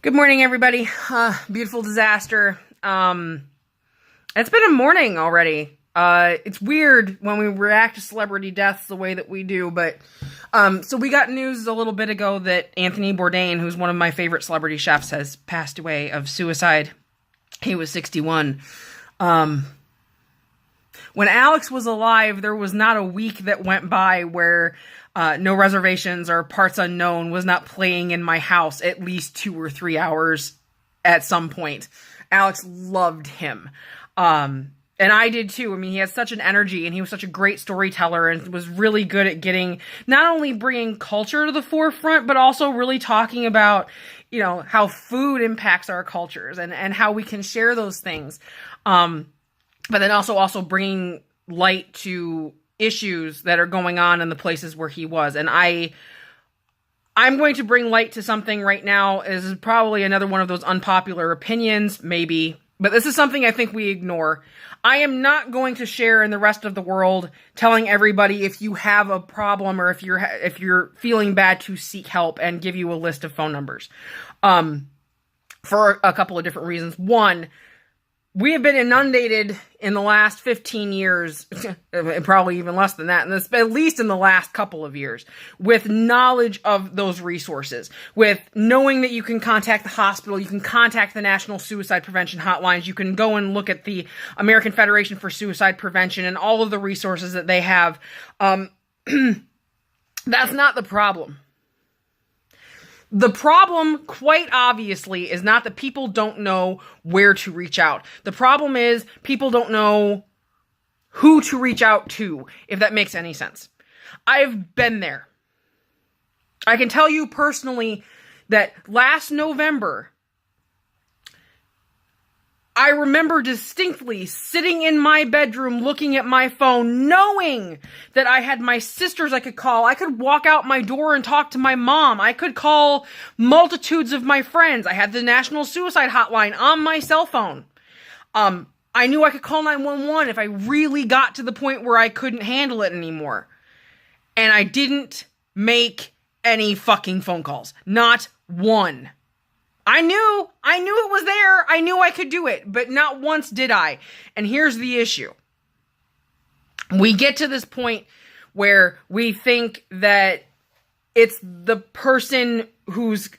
Good morning, everybody. Beautiful disaster. It's been a morning already. It's weird when we react to celebrity deaths the way that we do, but so we got news a little bit ago that Anthony Bourdain, who's one of my favorite celebrity chefs, has passed away of suicide. He was 61. When Alex was alive, there was not a week that went by where No Reservations or Parts Unknown was not playing in my house at least 2 or 3 hours at some point. Alex loved him. And I did too. I mean, he had such an energy and he was such a great storyteller and was really good at getting, not only bringing culture to the forefront, but also really talking about, how food impacts our cultures and how we can share those things. But then also bringing light to issues that are going on in the places where he was. And I'm going to bring light to something right now. This is probably another one of those unpopular opinions, maybe. But this is something I think we ignore. I am not going to share in the rest of the world telling everybody if you have a problem or if you're feeling bad to seek help and give you a list of phone numbers. For a couple of different reasons. One, we have been inundated in the last 15 years, probably even less than that, and at least in the last couple of years, with knowledge of those resources, with knowing that you can contact the hospital, you can contact the National Suicide Prevention Hotlines, you can go and look at the American Federation for Suicide Prevention and all of the resources that they have. That's not the problem. The problem, quite obviously, is not that people don't know where to reach out. The problem is people don't know who to reach out to, if that makes any sense. I've been there. I can tell you personally that last November, I remember distinctly sitting in my bedroom looking at my phone, knowing that I had my sisters I could call. I could walk out my door and talk to my mom. I could call multitudes of my friends. I had the National Suicide Hotline on my cell phone. I knew I could call 911 if I really got to the point where I couldn't handle it anymore. And I didn't make any fucking phone calls. Not one. I knew it was there. I knew I could do it, but not once did I. And here's the issue. We get to this point where we think that it's the person who's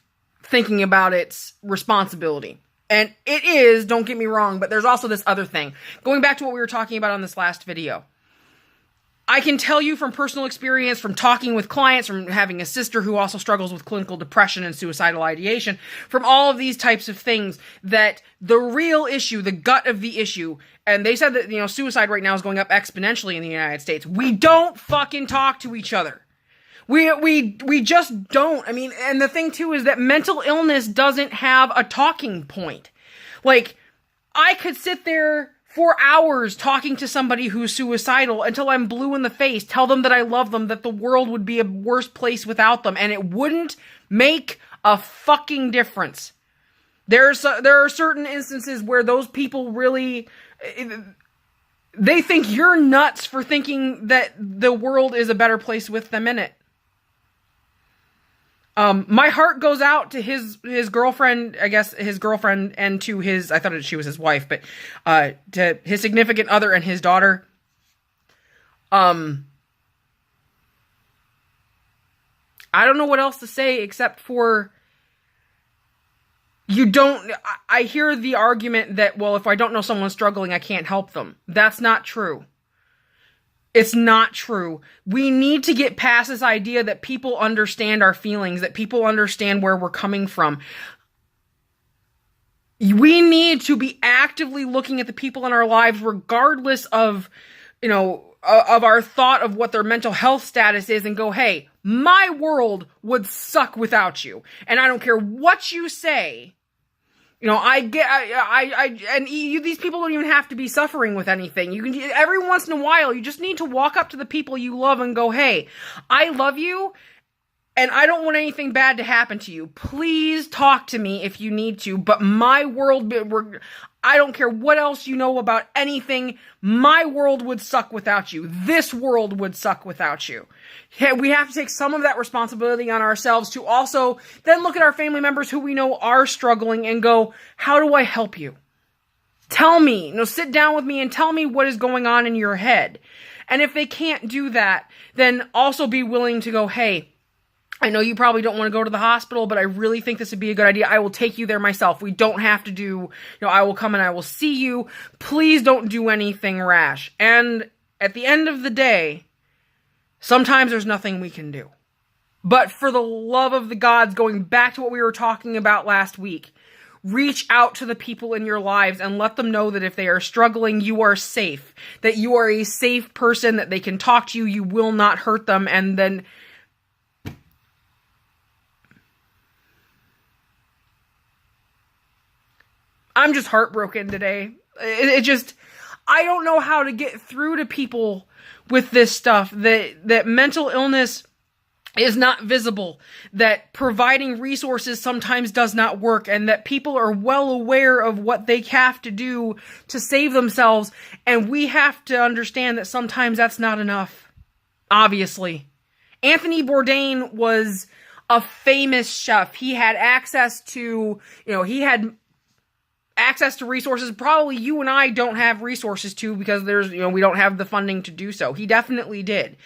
thinking about it's responsibility. And it is, don't get me wrong, but there's also this other thing. Going back to what we were talking about on this last video. I can tell you from personal experience, from talking with clients, from having a sister who also struggles with clinical depression and suicidal ideation, from all of these types of things, that the real issue, the gut of the issue, and they said that, suicide right now is going up exponentially in the United States. We don't fucking talk to each other. We just don't. I mean, and the thing too is that mental illness doesn't have a talking point. Like, I could sit there for hours talking to somebody who's suicidal until I'm blue in the face, tell them that I love them, that the world would be a worse place without them, and it wouldn't make a fucking difference. There are certain instances where those people really, they think you're nuts for thinking that the world is a better place with them in it. My heart goes out to his girlfriend, I guess his girlfriend, and to I thought she was his wife, but, to his significant other and his daughter. I don't know what else to say except for I hear the argument that, well, if I don't know someone's struggling, I can't help them. That's not true. It's not true. We need to get past this idea that people understand our feelings, that people understand where we're coming from. We need to be actively looking at the people in our lives, regardless of, of our thought of what their mental health status is, and go, hey, my world would suck without you. And I don't care what you say. These people don't even have to be suffering with anything. You can, every once in a while, you just need to walk up to the people you love and go, hey, I love you, And I don't want anything bad to happen to you. Please talk to me if you need to. But my world, I don't care what else you know about anything. My world would suck without you. This world would suck without you. We have to take some of that responsibility on ourselves to also then look at our family members who we know are struggling and go, how do I help you? Tell me, sit down with me and tell me what is going on in your head. And if they can't do that, then also be willing to go, hey, I know you probably don't want to go to the hospital, but I really think this would be a good idea. I will take you there myself. We don't have to do, I will come and I will see you. Please don't do anything rash. And at the end of the day, sometimes there's nothing we can do. But for the love of the gods, going back to what we were talking about last week, reach out to the people in your lives and let them know that if they are struggling, you are safe. That you are a safe person, that they can talk to you, you will not hurt them, and then I'm just heartbroken today. I don't know how to get through to people with this stuff, that mental illness is not visible, that providing resources sometimes does not work, and that people are well aware of what they have to do to save themselves, and we have to understand that sometimes that's not enough. Obviously. Anthony Bourdain was a famous chef. He had access to, access to resources probably you and I don't have resources to, because we don't have the funding to do so. He definitely did.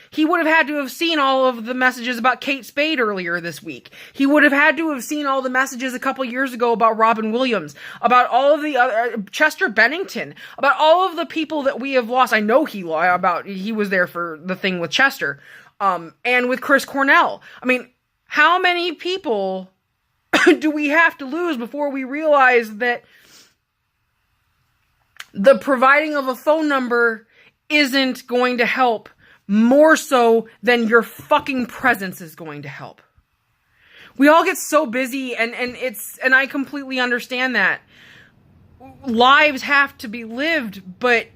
He would have had to have seen all of the messages about Kate Spade earlier this week. He would have had to have seen all the messages a couple years ago about Robin Williams, about all of the other, Chester Bennington, about all of the people that we have lost. I know he was there for the thing with Chester, and with Chris Cornell. I mean, how many people do we have to lose before we realize that the providing of a phone number isn't going to help more so than your fucking presence is going to help? We all get so busy, and I completely understand that. Lives have to be lived, but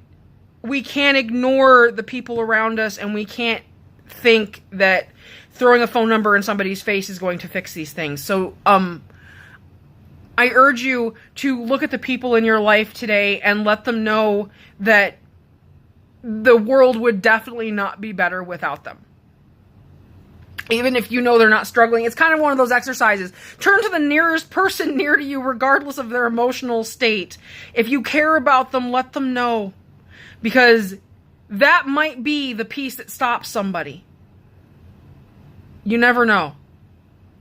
we can't ignore the people around us, and we can't think that throwing a phone number in somebody's face is going to fix these things. So, I urge you to look at the people in your life today and let them know that the world would definitely not be better without them. Even if you know they're not struggling, it's kind of one of those exercises. Turn to the nearest person near to you, regardless of their emotional state. If you care about them, let them know. Because that might be the piece that stops somebody. You never know.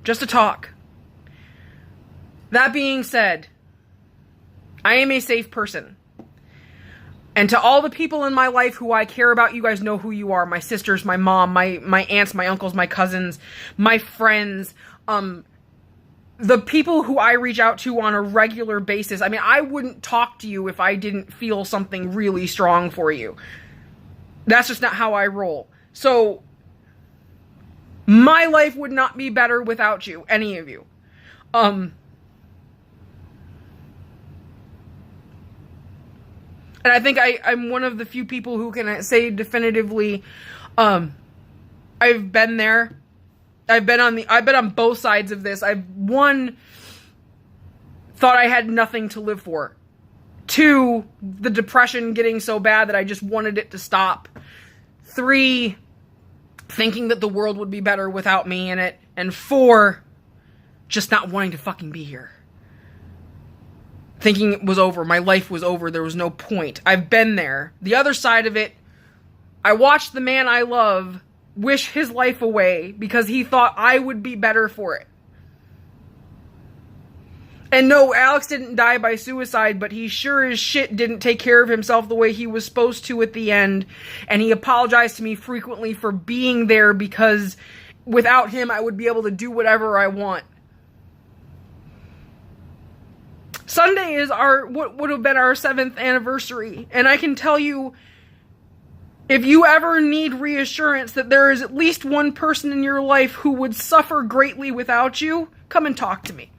Just a talk. That being said, I am a safe person. And to all the people in my life who I care about, you guys know who you are. My sisters, my mom, my aunts, my uncles, my cousins, my friends, the people who I reach out to on a regular basis. I mean, I wouldn't talk to you if I didn't feel something really strong for you. That's just not how I roll. So, my life would not be better without you, any of you. And I think I'm one of the few people who can say definitively, I've been there. I've been on both sides of this. Thought I had nothing to live for. 2, the depression getting so bad that I just wanted it to stop. 3, thinking that the world would be better without me in it. And 4, just not wanting to fucking be here. Thinking it was over. My life was over. There was no point. I've been there. The other side of it, I watched the man I love wish his life away because he thought I would be better for it. And no, Alex didn't die by suicide, but he sure as shit didn't take care of himself the way he was supposed to at the end. And he apologized to me frequently for being there because without him, I would be able to do whatever I want. Sunday is what would have been our 7th anniversary. And I can tell you, if you ever need reassurance that there is at least one person in your life who would suffer greatly without you, come and talk to me.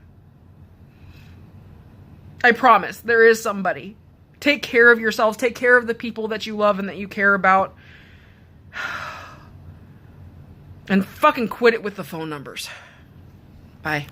I promise, there is somebody. Take care of yourselves. Take care of the people that you love and that you care about. And fucking quit it with the phone numbers. Bye.